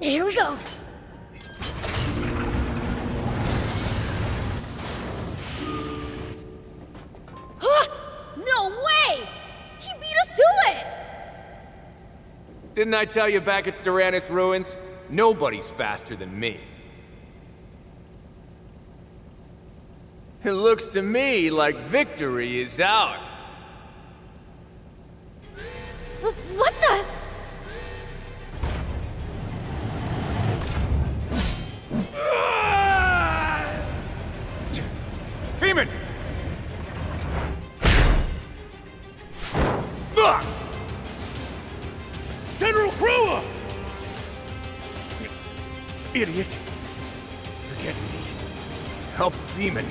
Here we go. Huh? No way! He beat us to it! Didn't I tell you back at Styranus Ruins? Nobody's faster than me. It looks to me like victory is out. What the? Feeman! General Brewer! Idiot. Forget me. Help Feeman.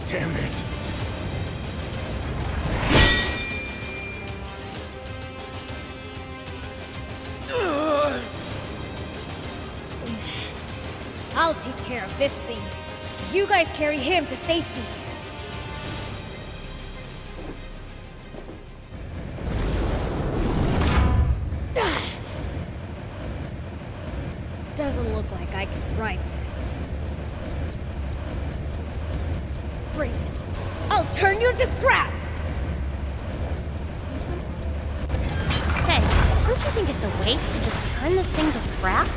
Damn it. I'll take care of this thing. You guys carry him to safety. Doesn't look like I can ride this. Bring it. I'll turn you to scrap! Hey, don't you think it's a waste to just turn this thing to scrap?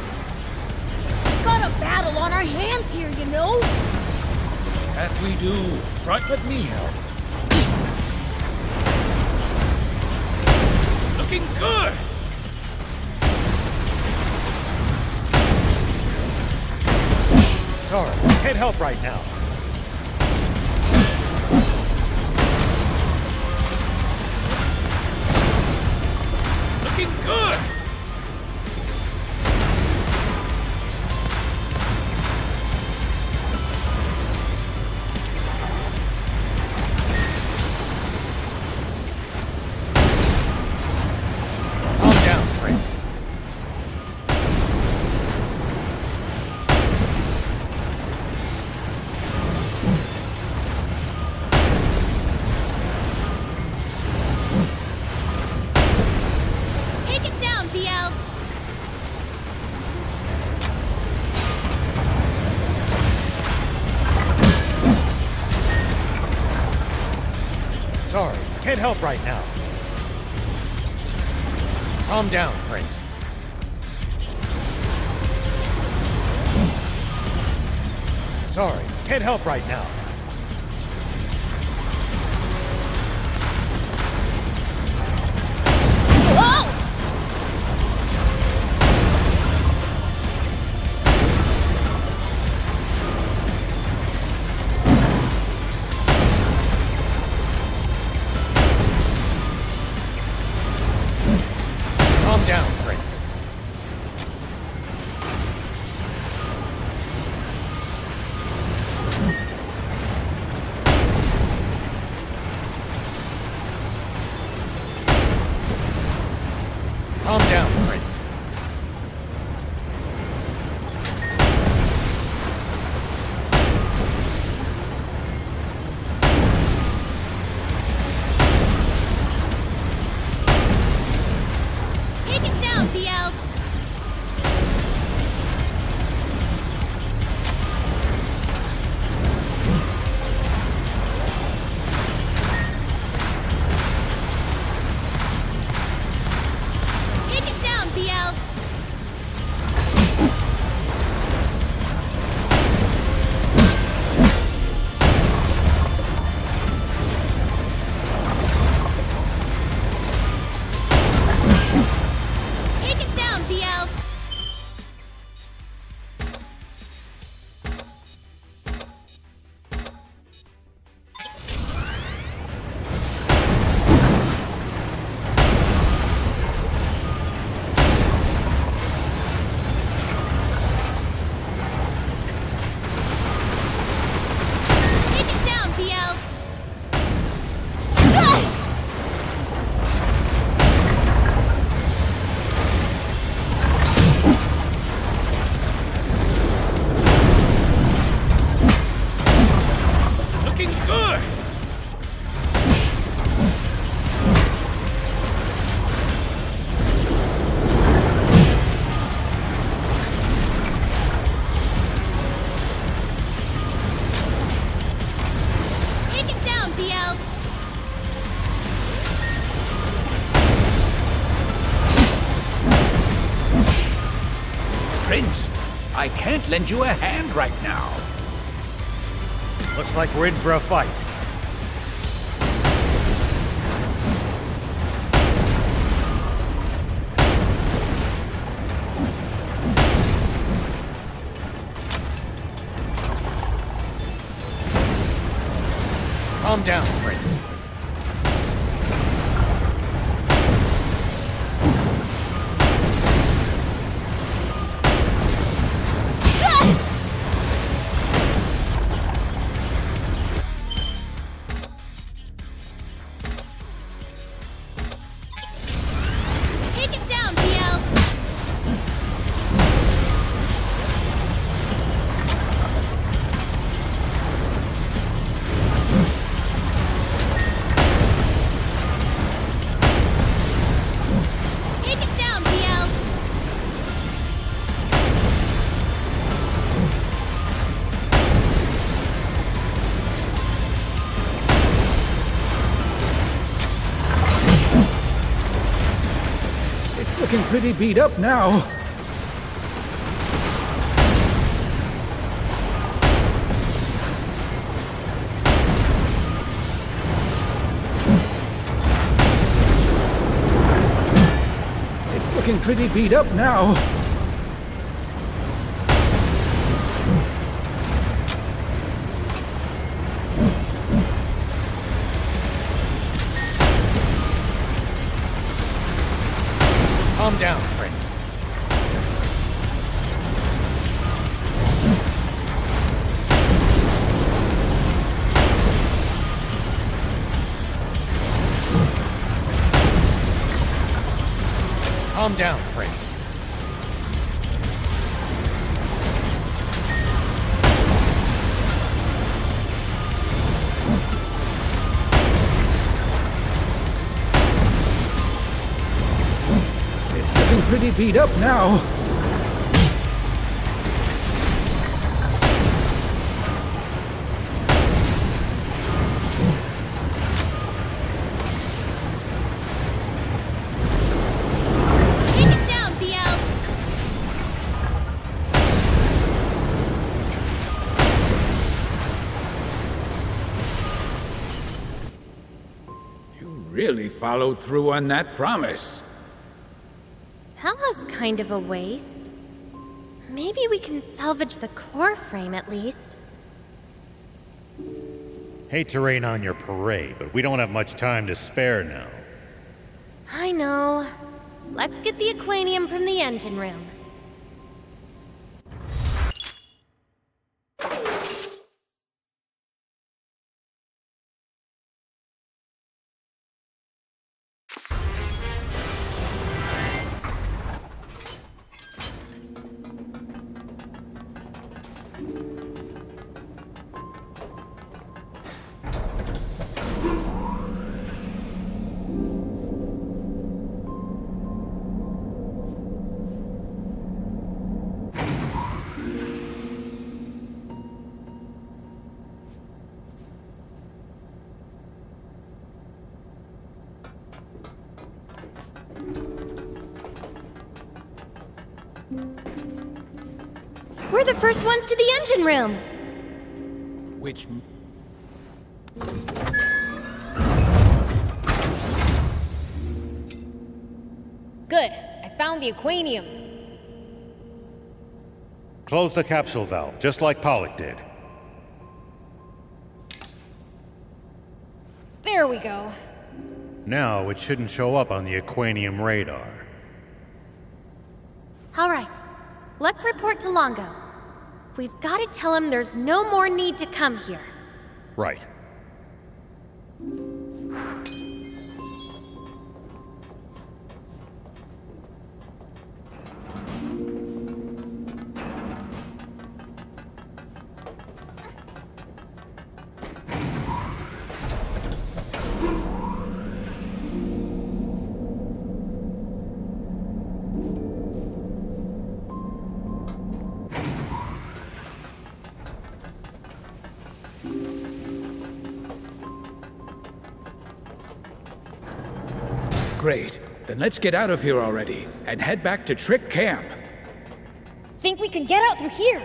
Got a battle on our hands here, you know? That we do. Right, let me help. Looking good! Sorry, can't help right now. Looking good! Calm down, Prince. Take it down, BL! Sorry, can't help right now. Calm down, Prince. Sorry, can't help right now. Whoa! Calm down, Prince. Prince, I can't lend you a hand right now. Looks like we're in for a fight. Calm down, Prince. Take it down, Beelzebub! Take it down, Beelzebub! It's looking pretty beat up now. It's looking pretty beat up now. Calm down, Prince. Calm down, Prince. It's looking pretty beat up now. Take it down, Beelzebub! You really followed through on that promise. That was kind of a waste. Maybe we can salvage the core frame at least. Hate to rain on your parade, but we don't have much time to spare now. I know. Let's get the aquanium from the engine room. We're the first ones to the engine room! Which... Good. I found the aquanium. Close the capsule valve, just like Pollock did. There we go. Now it shouldn't show up on the aquanium radar. Alright, let's report to Longo. We've got to tell him there's no more need to come here. Right. Great. Then let's get out of here already and head back to Trick Camp. think we can get out through here.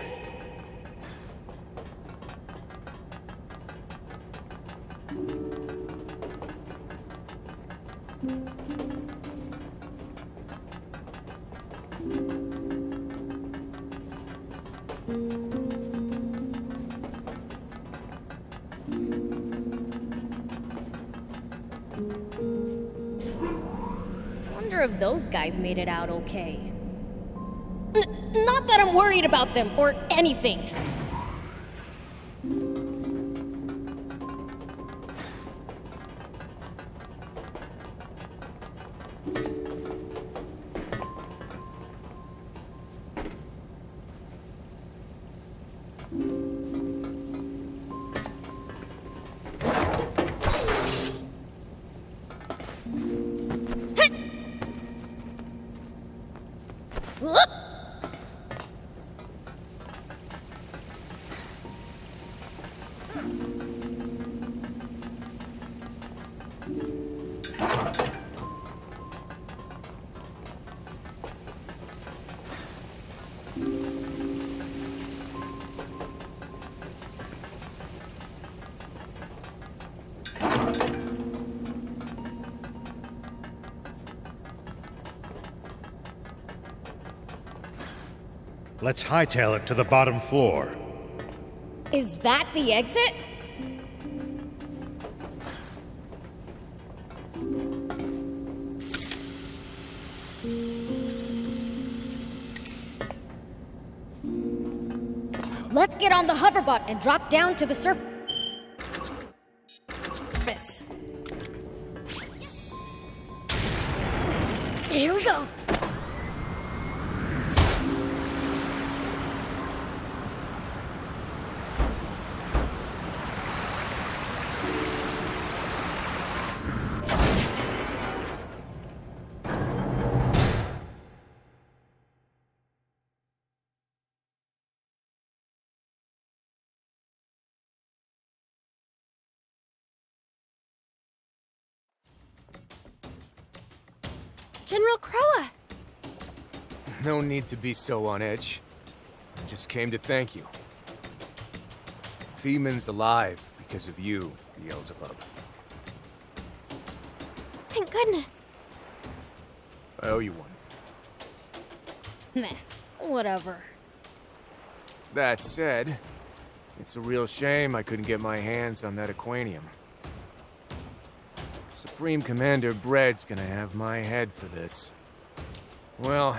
Wonder if those guys made it out okay. Not that I'm worried about them or anything. Let's hightail it to the bottom floor. Is that the exit? Let's get on the hoverbot and drop down to the surface. Here we go. General Croa! No need to be so on edge. I just came to thank you. Feeman's alive because of you, Beelzebub. Thank goodness. I owe you one. Meh, whatever. That said, it's a real shame I couldn't get my hands on that aquanium. Supreme Commander Bread's gonna have my head for this. Well,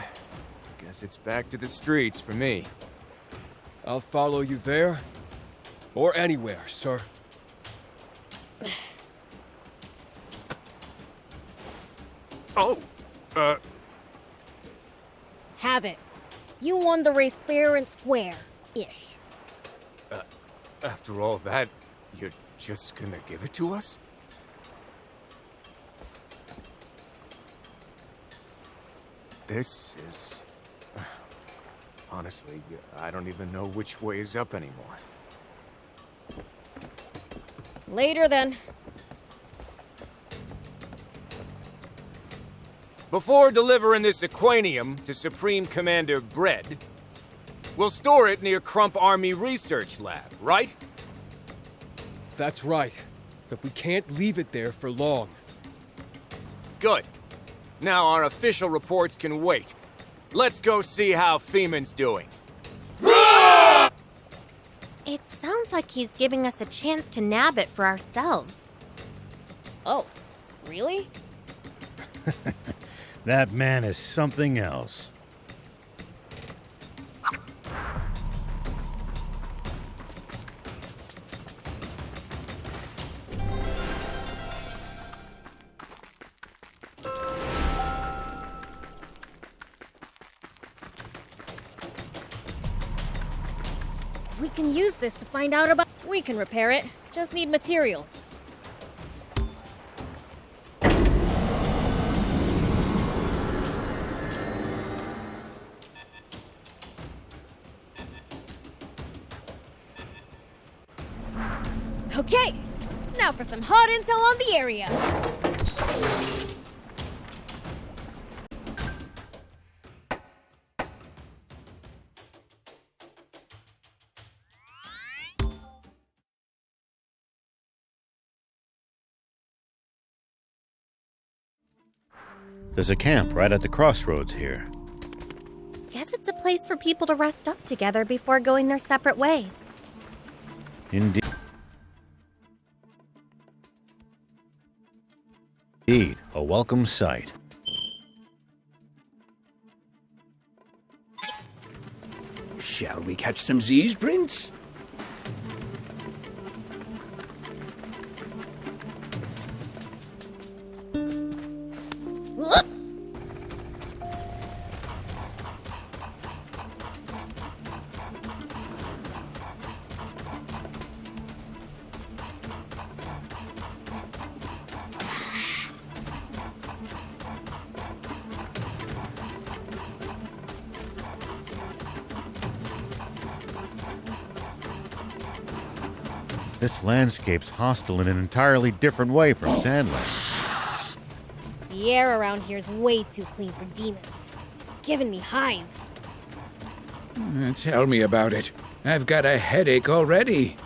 guess it's back to the streets for me. I'll follow you there, or anywhere, sir. Oh, Have it. You won the race fair and square-ish. after all that, you're just gonna give it to us? This is... Honestly, I don't even know which way is up anymore. Later then. Before delivering this aquanium to Supreme Commander Bread, we'll store it near Crump Army Research Lab, right? That's right. But we can't leave it there for long. Good. Now our official reports can wait. Let's go see how Feeman's doing. It sounds like he's giving us a chance to nab it for ourselves. Oh, really? That man is something else. We can use this to find out about... We can repair it. Just need materials. Okay, now for some hot intel on the area. There's a camp right at the crossroads here. Guess it's a place for people to rest up together before going their separate ways. Indeed, a welcome sight. Shall we catch some Z's, Prince? This landscape's hostile in an entirely different way from Sandland. The air around here is way too clean for demons. It's giving me hives. Tell me about it. I've got a headache already.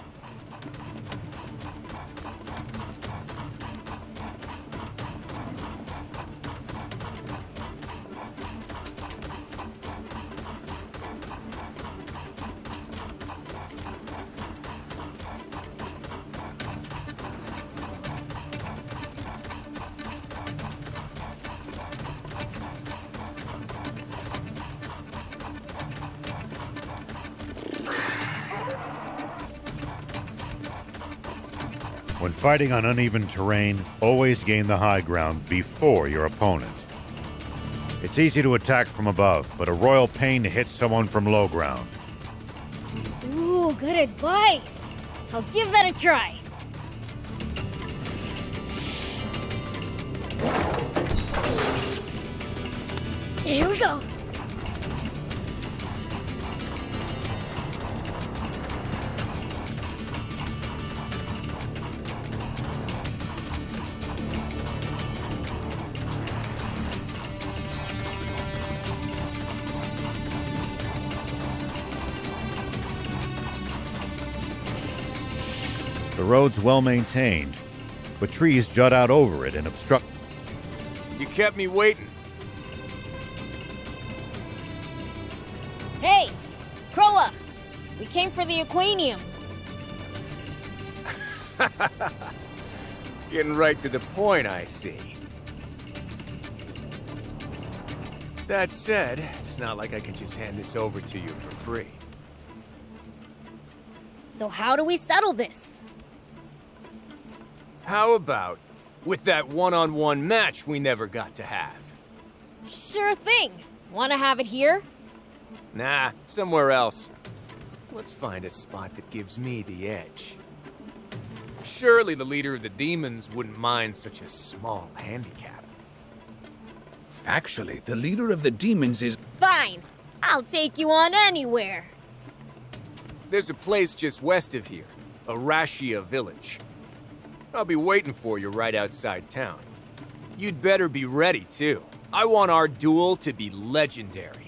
When fighting on uneven terrain, always gain the high ground before your opponent. It's easy to attack from above, but a royal pain to hit someone from low ground. Ooh, good advice. I'll give that a try. Here we go. The road's well maintained, but trees jut out over it and obstruct. You kept me waiting. Hey, Croa! We came for the Aquanium. Getting right to the point, I see. That said, it's not like I can just hand this over to you for free. So how do we settle this? How about with that one-on-one match we never got to have? Sure thing. Wanna have it here? Nah, somewhere else. Let's find a spot that gives me the edge. Surely the leader of the demons wouldn't mind such a small handicap. Actually, the leader of the demons is... Fine. I'll take you on anywhere. There's a place just west of here, Arashia Village. I'll be waiting for you right outside town. You'd better be ready, too. I want our duel to be legendary.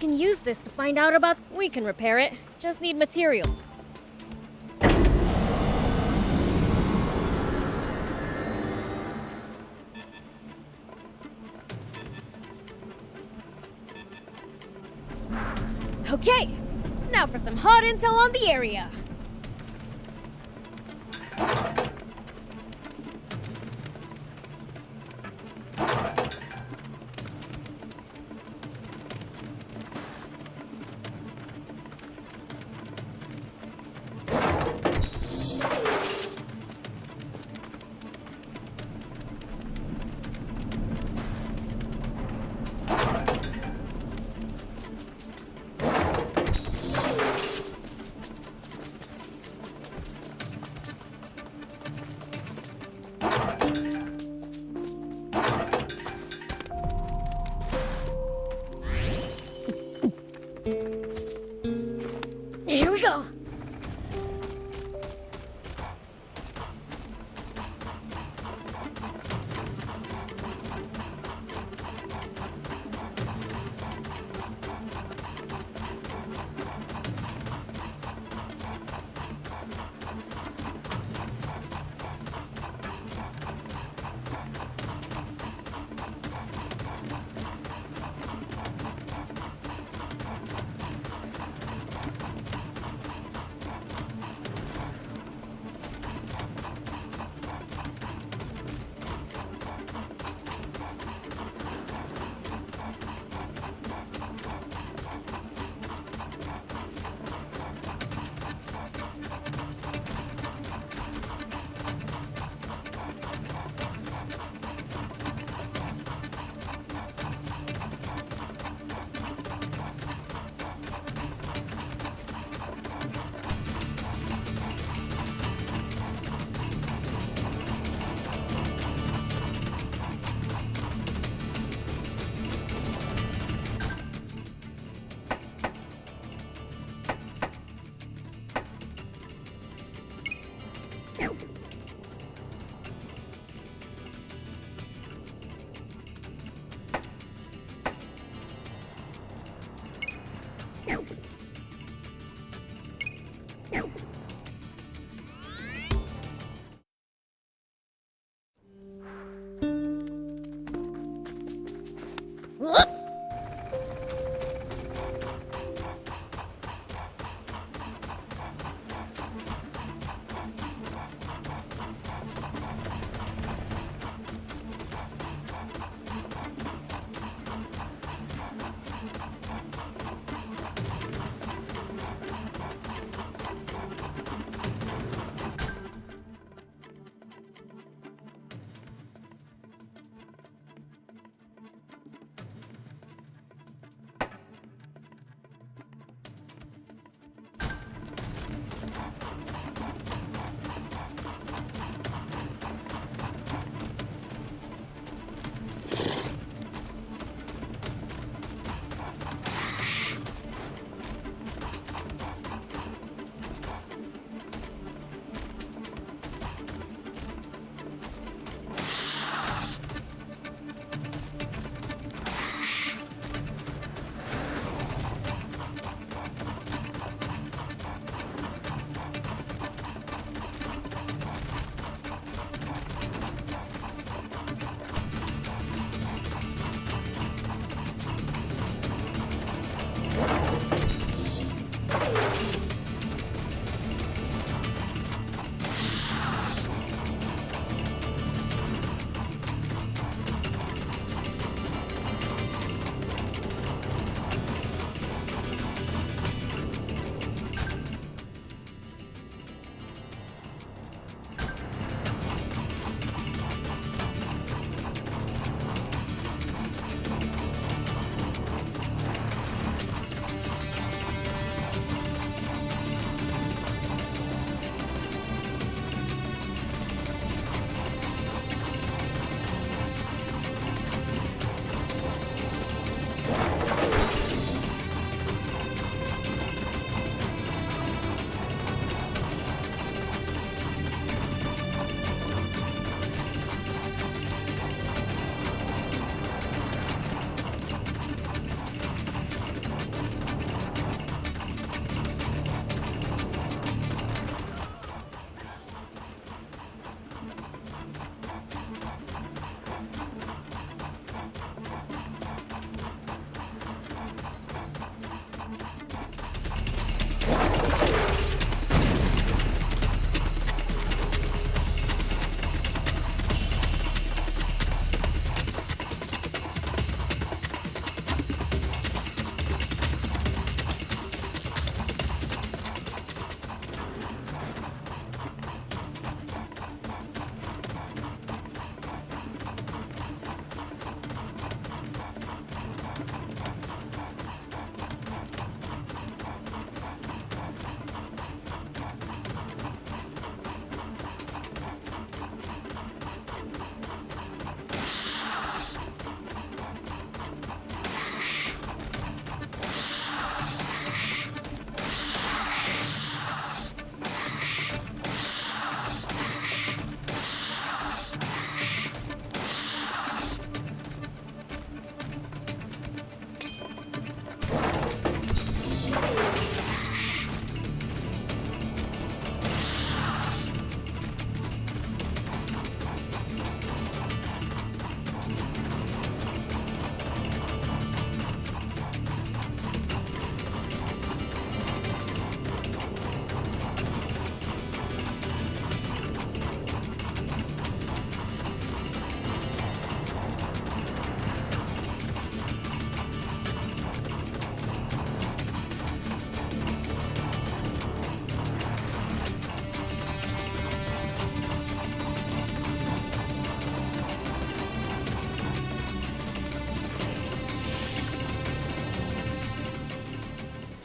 can use this to find out about. We can repair it. Just need materials. Okay, now for some hot intel on the area. Here we go.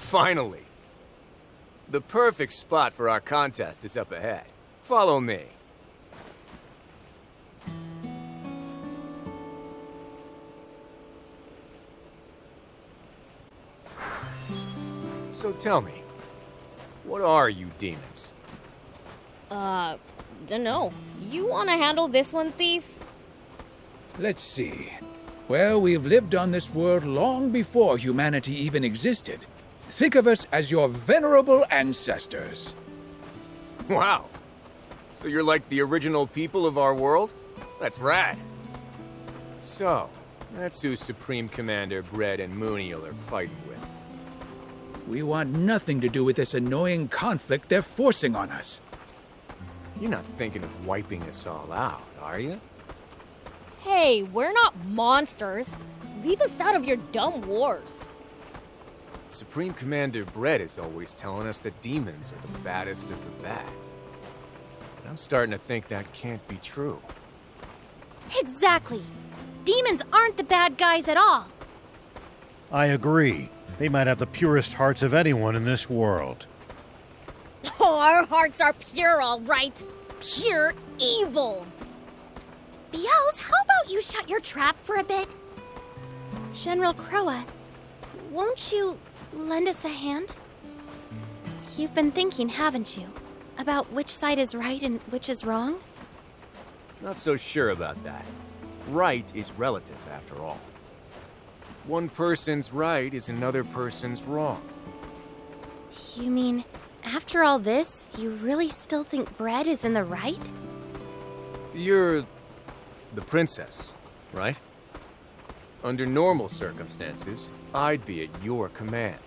Finally. The perfect spot for our contest is up ahead. Follow me. So tell me, what are you demons? Dunno. You wanna handle this one, Thief? Let's see. Well, we've lived on this world long before humanity even existed. Think of us as your venerable ancestors. Wow. So you're like the original people of our world? That's rad. So, that's who Supreme Commander Bread and Mooniel are fighting with. We want nothing to do with this annoying conflict they're forcing on us. You're not thinking of wiping us all out, are you? Hey, we're not monsters. Leave us out of your dumb wars. Supreme Commander Bread is always telling us that demons are the baddest of the bad. But I'm starting to think that can't be true. Exactly. Demons aren't the bad guys at all. I agree. They might have the purest hearts of anyone in this world. Oh, our hearts are pure, all right. Pure evil. Beelz, how about you shut your trap for a bit? General Croa, won't you lend us a hand? You've been thinking, haven't you, about which side is right and which is wrong? Not so sure about that. Right is relative, after all. One person's right is another person's wrong. You mean, after all this, you really still think Bread is in the right? You're the princess, right? Under normal circumstances, I'd be at your command.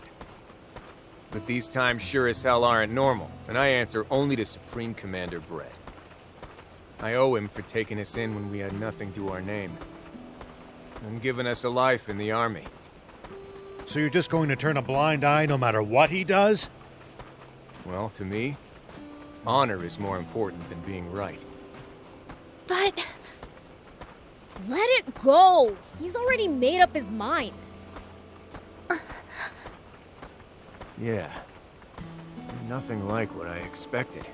But these times sure as hell aren't normal, and I answer only to Supreme Commander Bread. I owe him for taking us in when we had nothing to our name, and giving us a life in the army. So you're just going to turn a blind eye no matter what he does? Well, to me, honor is more important than being right. But Let it go. He's already made up his mind. Yeah. Nothing like what I expected.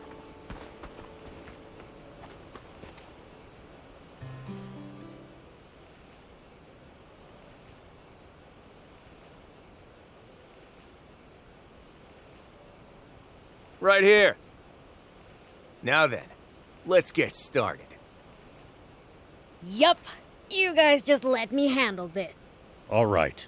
Right here. Now then, let's get started. Yup. You guys just let me handle this. All right.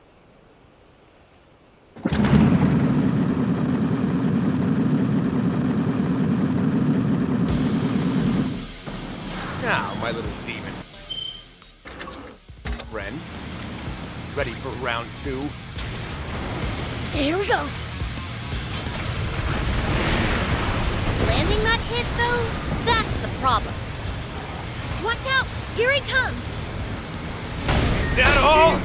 Now, my little demon. Friend, ready for round 2? here we go. Landing that hit, though, that's the problem. Watch out! Here he comes! Is that all?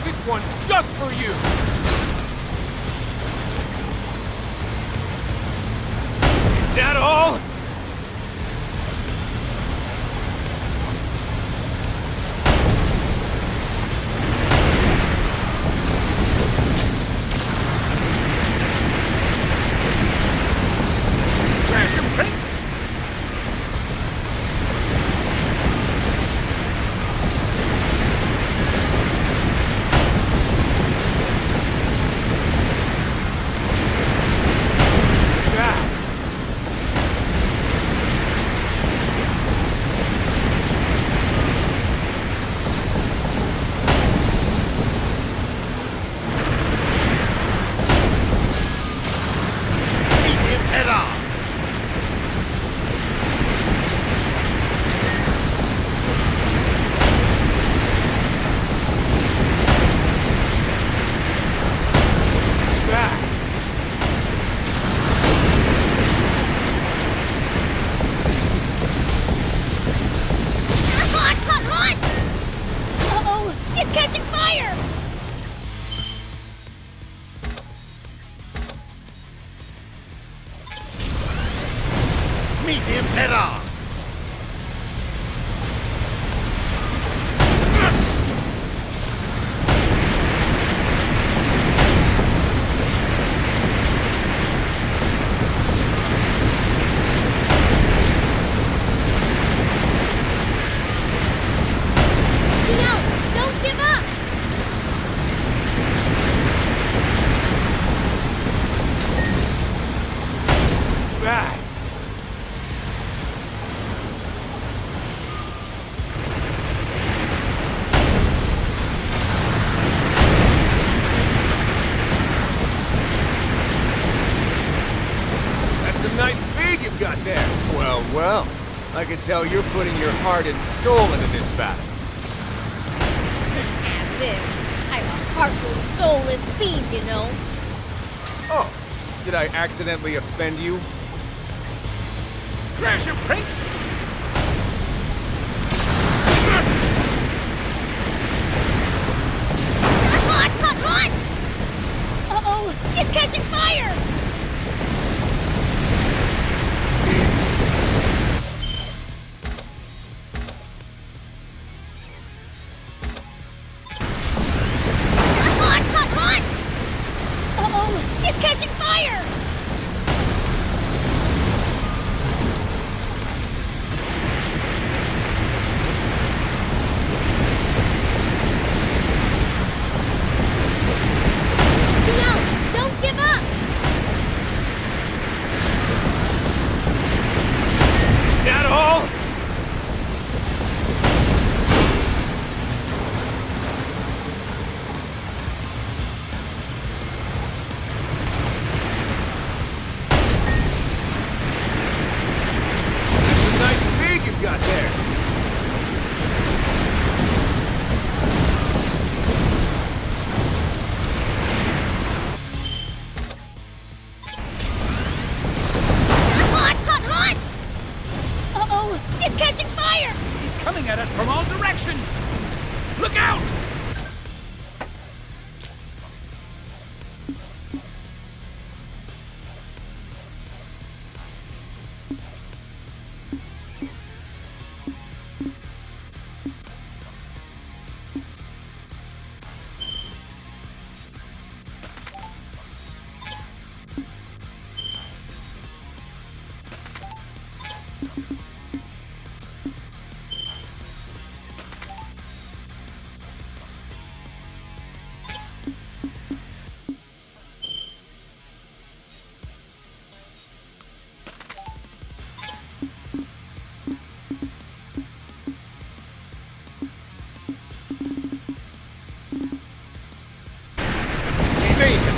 This one's just for you! Is that all? Treasure prince! Uh-oh! It's catching fire! Meet him head on! Well, I can tell you're putting your heart and soul into this battle. As if. I'm a heartless, soulless fiend, you know. Oh, did I accidentally offend you? Crash your prince! Hot! Uh-oh, it's catching fire! Hot! Uh-oh, it's catching fire! Don't give up! That all? Nice speed you've got there. Hot! Uh-oh, it's catching fire! He's coming at us from all directions! Look out!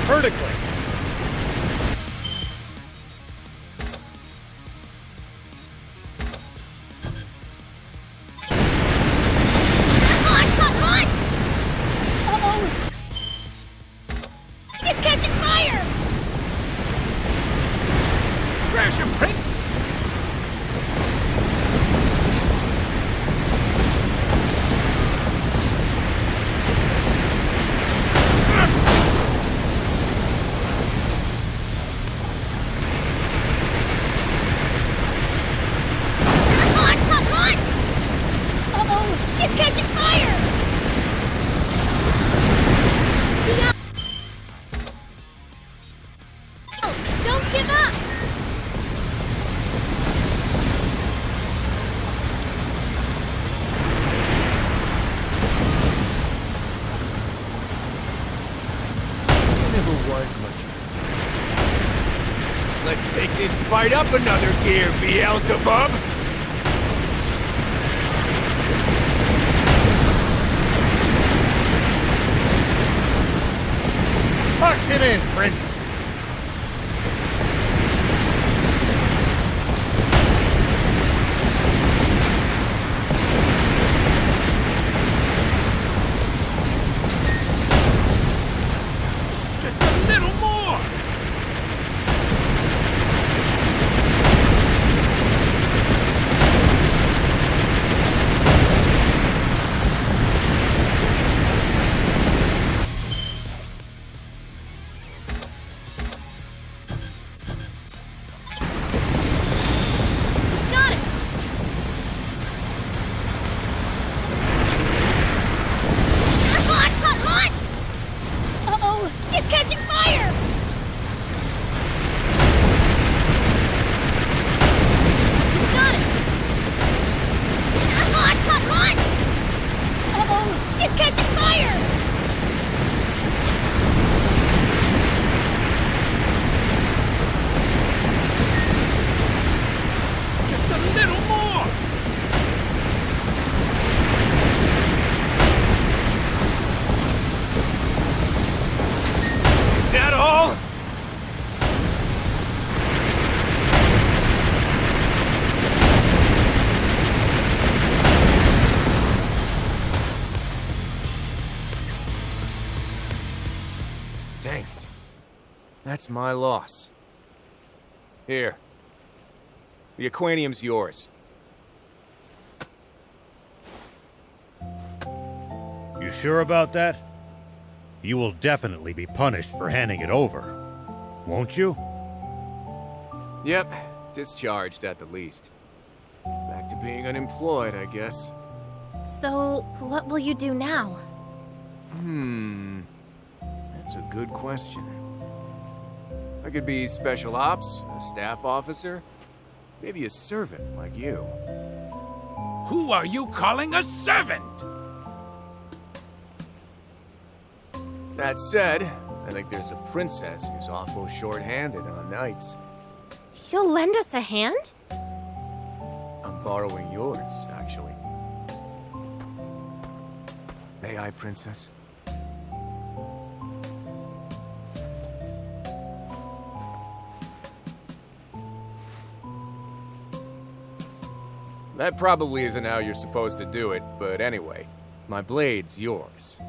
Vertically. Hot! Uh-oh, it's catching fire! Crash him, Prince! Uh-oh, it's catching fire! Don't give up! There never was much of it. Let's take this fight up another gear, Beelzebub! Push it in, Prince! Just a little more! Got it! Hot! Uh-oh, it's catching fire! Got it! Hot! Uh-oh, it's catching fire! Just a little more! Is that all? Dang it. That's my loss. Here. The aquanium's yours. You sure about that? You will definitely be punished for handing it over, won't you? Yep, discharged at the least. Back to being unemployed, I guess. So, what will you do now? That's a good question. I could be special ops, a staff officer, maybe a servant like you. Who are you calling a servant? That said, I think there's a princess who's awful short-handed on nights. You'll lend us a hand? I'm borrowing yours, actually. May I, princess? That probably isn't how you're supposed to do it, but anyway, my blade's yours.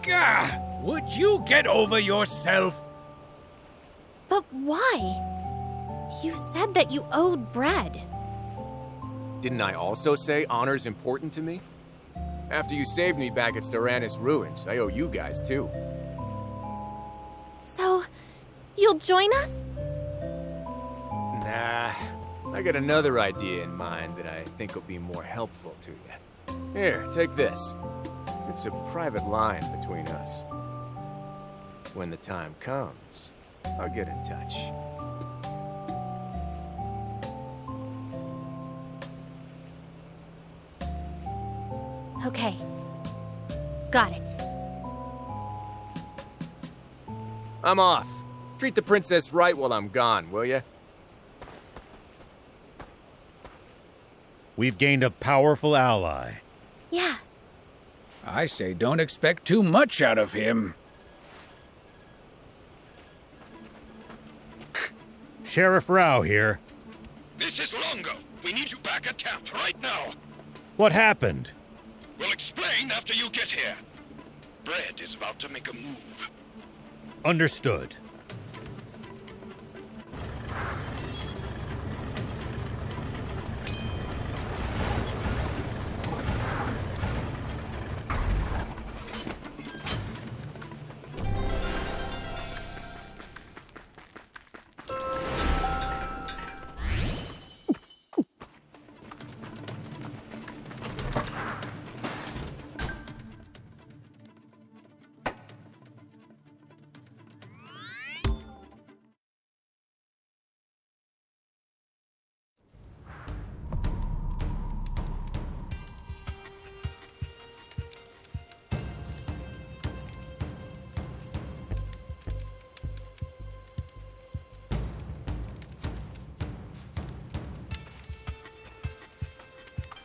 Gah! Would you get over yourself? But why? You said that you owed bread. Didn't I also say honor's important to me? After you saved me back at Styranus Ruins, I owe you guys too. So, you'll join us? Nah, I got another idea in mind that I think will be more helpful to you. Here, take this. It's a private line between us. When the time comes, I'll get in touch. Okay. Got it. I'm off. Treat the princess right while I'm gone, will ya? We've gained a powerful ally. Yeah. I say don't expect too much out of him. Sheriff Rao here. This is Longo. We need you back at camp right now. What happened? We'll explain after you get here. Bread is about to make a move. Understood.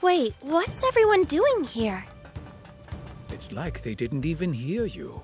Wait, what's everyone doing here? It's like they didn't even hear you.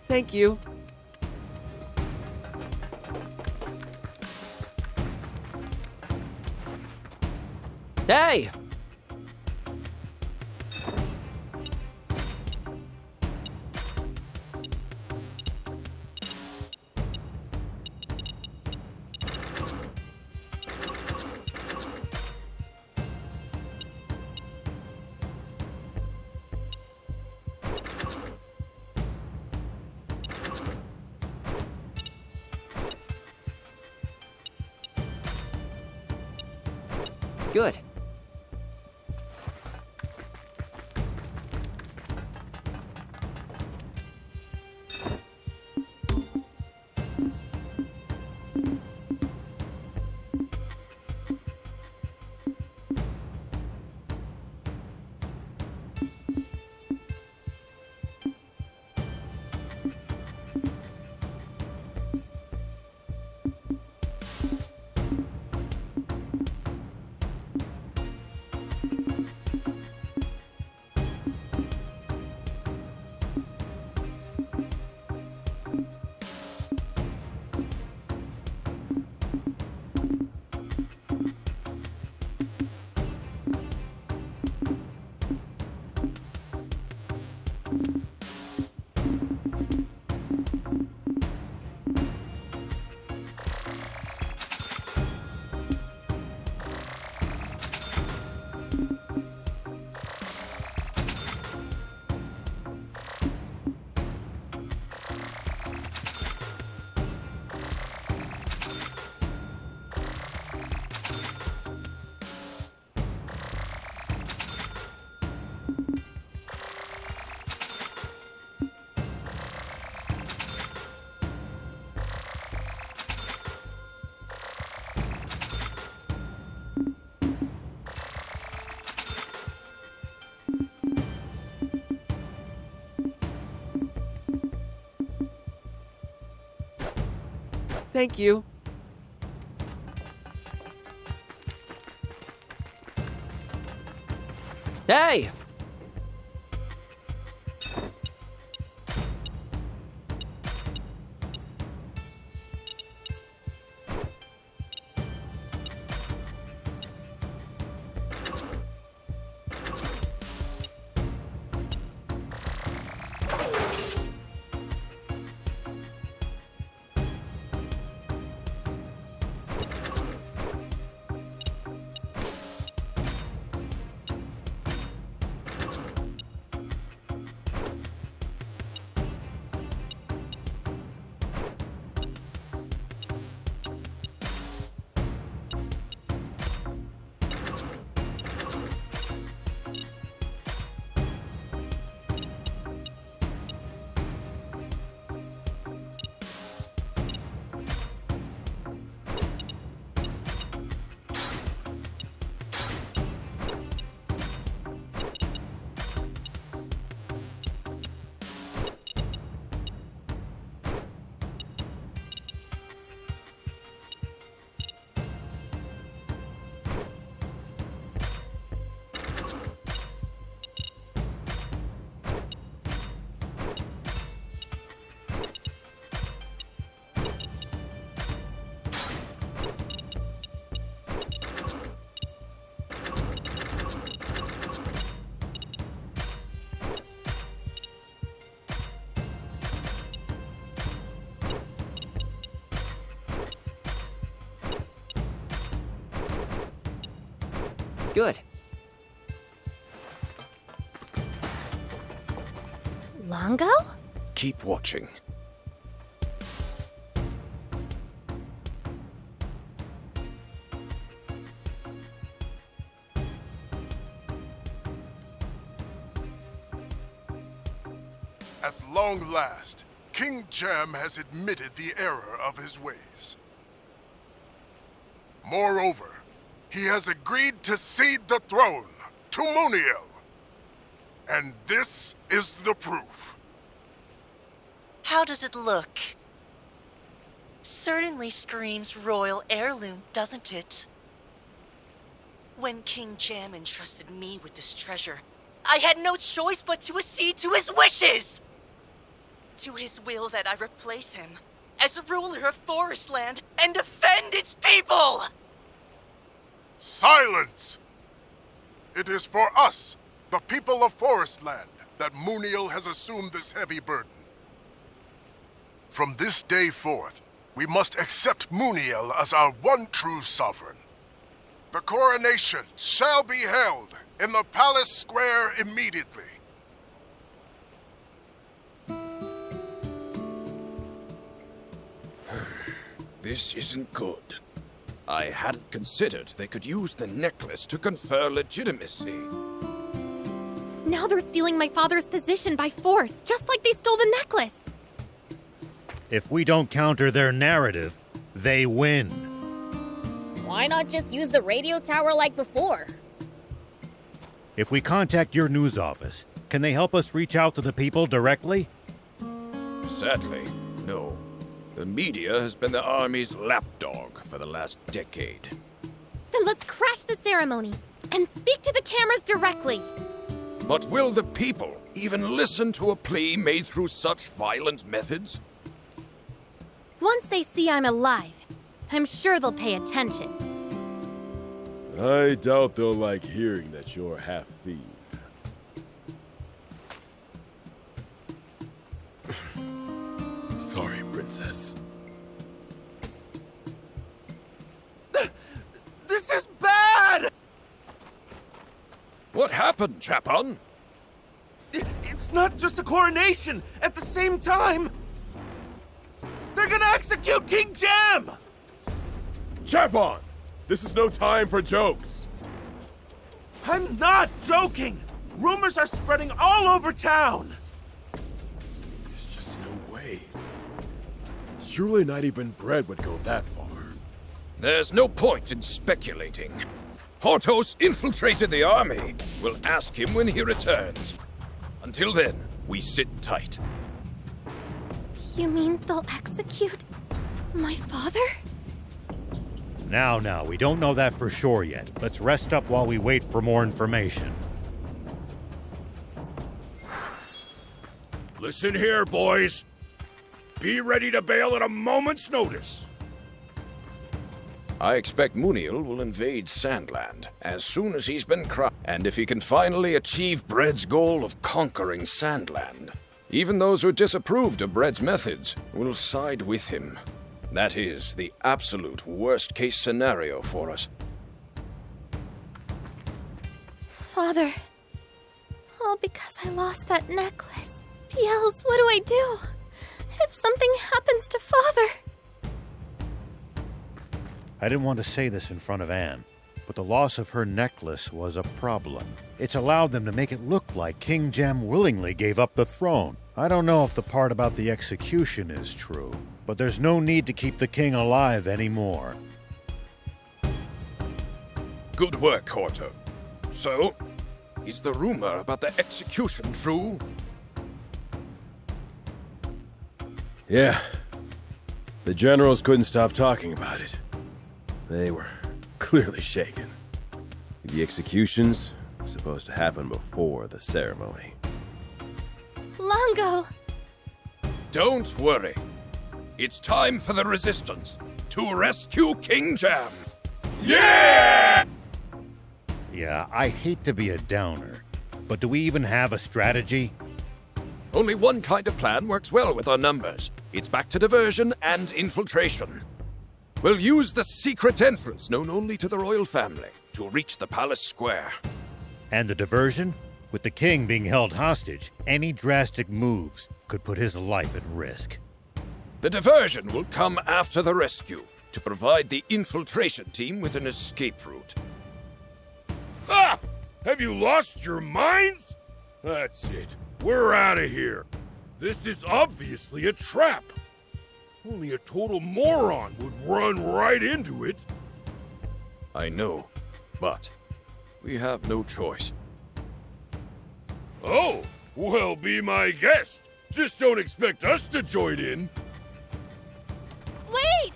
Thank you. Hey! Good. Thank you. Hey! Good. Longo? Keep watching. At long last, King Jam has admitted the error of his ways. Moreover, he has agreed to cede the throne to Muniel. And this is the proof. How does it look? certainly screams royal heirloom, doesn't it? When King Jam entrusted me with this treasure, I had no choice but to accede to his wishes! To his will that I replace him as ruler of Forestland and defend its people! Silence! It is for us, the people of Forestland, that Muniel has assumed this heavy burden. From this day forth, we must accept Muniel as our one true sovereign. The coronation shall be held in the palace square immediately. This isn't good. I hadn't considered they could use the necklace to confer legitimacy. Now they're stealing my father's position by force, just like they stole the necklace. If we don't counter their narrative, they win. Why not just use the radio tower like before? If we contact your news office, can they help us reach out to the people directly? Sadly, no. The media has been the army's lapdog for the last decade. Then let's crash the ceremony and speak to the cameras directly. But will the people even listen to a plea made through such violent methods? Once they see I'm alive, I'm sure they'll pay attention. I doubt they'll like hearing that you're half-fiend. Sorry, Princess. This is bad! What happened, Chapon? It's not just a coronation! At the same time, they're gonna execute King Jam! Chapon! This is no time for jokes! I'm not joking! Rumors are spreading all over town! There's just no way. Surely not even bread would go that far. There's no point in speculating. Hortos infiltrated the army. We'll ask him when he returns. Until then, we sit tight. You mean they'll execute my father? Now, we don't know that for sure yet. Let's rest up while we wait for more information. Listen here, boys. Be ready to bail at a moment's notice. I expect Muniel will invade Sandland as soon as he's been crowned. And if he can finally achieve Bread's goal of conquering Sandland, even those who disapproved of Bread's methods will side with him. That is the absolute worst-case scenario for us. Father. All because I lost that necklace. Beelz, what do I do? If something happens to Father... I didn't want to say this in front of Anne, but the loss of her necklace was a problem. It's allowed them to make it look like King Jem willingly gave up the throne. I don't know if the part about the execution is true, but there's no need to keep the king alive anymore. Good work, Horto. So, is the rumor about the execution true? Yeah. The generals couldn't stop talking about it. They were clearly shaken. The executions were supposed to happen before the ceremony. Longo! Don't worry. It's time for the resistance to rescue King Jam. Yeah! Yeah, I hate to be a downer, but do we even have a strategy? Only one kind of plan works well with our numbers. It's back to diversion and infiltration. We'll use the secret entrance known only to the royal family to reach the palace square. And the diversion? With the king being held hostage, any drastic moves could put his life at risk. The diversion will come after the rescue to provide the infiltration team with an escape route. Ah! Have you lost your minds? That's it. We're out of here. This is obviously a trap. Only a total moron would run right into it. I know, but we have no choice. Oh, well, be my guest. Just don't expect us to join in. Wait!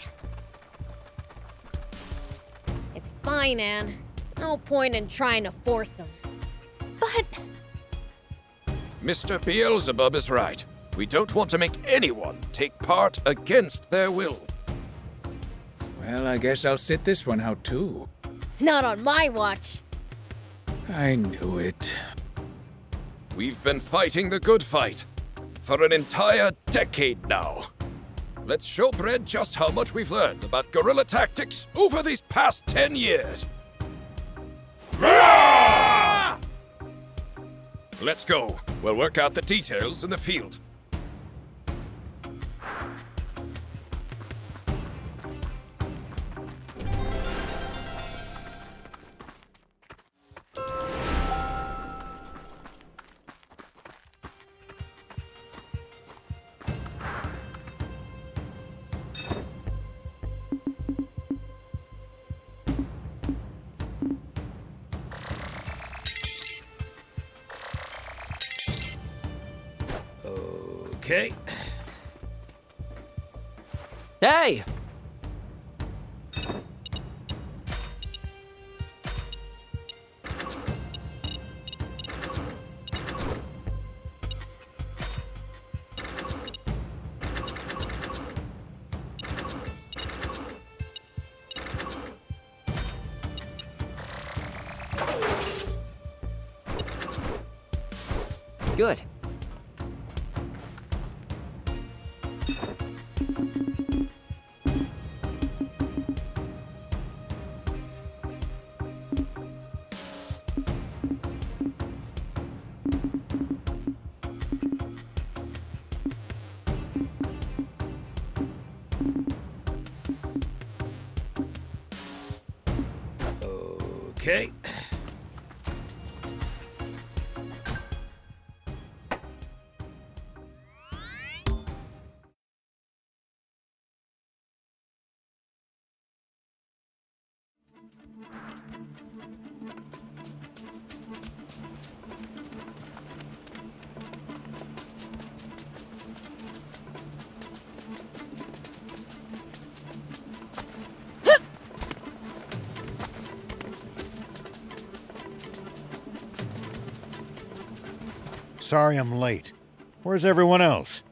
Fine, Anne. No point in trying to force him. But Mr. Beelzebub is right. We don't want to make anyone take part against their will. Well, I guess I'll sit this one out too. Not on my watch. I knew it. We've been fighting the good fight for an entire decade now. Let's show Bredd just how much we've learned about guerrilla tactics over these past 10 years. Let's go. We'll work out the details in the field. Okay. Hey! Good. Okay. Sorry I'm late. Where's everyone else?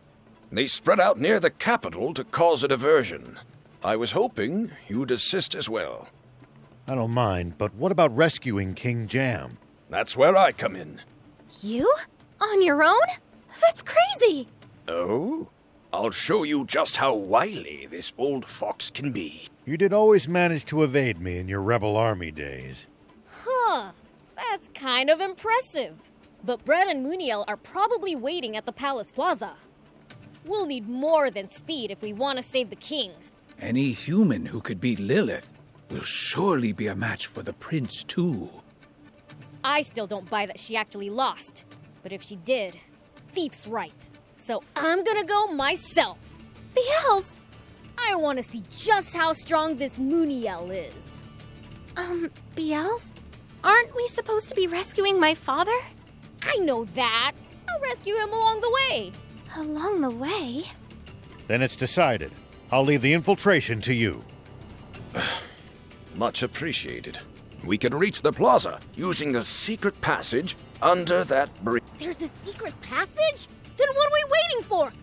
They spread out near the capital to cause a diversion. I was hoping you'd assist as well. I don't mind, but what about rescuing King Jam? That's where I come in. you? On your own? That's crazy! Oh? I'll show you just how wily this old fox can be. You did always manage to evade me in your rebel army days. Huh. That's kind of impressive. But Bredd and Muniel are probably waiting at the Palace Plaza. We'll need more than speed if we want to save the king. Any human who could beat Lilith will surely be a match for the prince, too. I still don't buy that she actually lost. But if she did, Thief's right. So I'm gonna go myself. Beels! I want to see just how strong this Muniel is. Beels? Aren't we supposed to be rescuing my father? I know that. I'll rescue him along the way. Along the way? Then it's decided. I'll leave the infiltration to you. Much appreciated. We can reach the plaza using a secret passage under that bridge. There's a secret passage? Then what are we waiting for?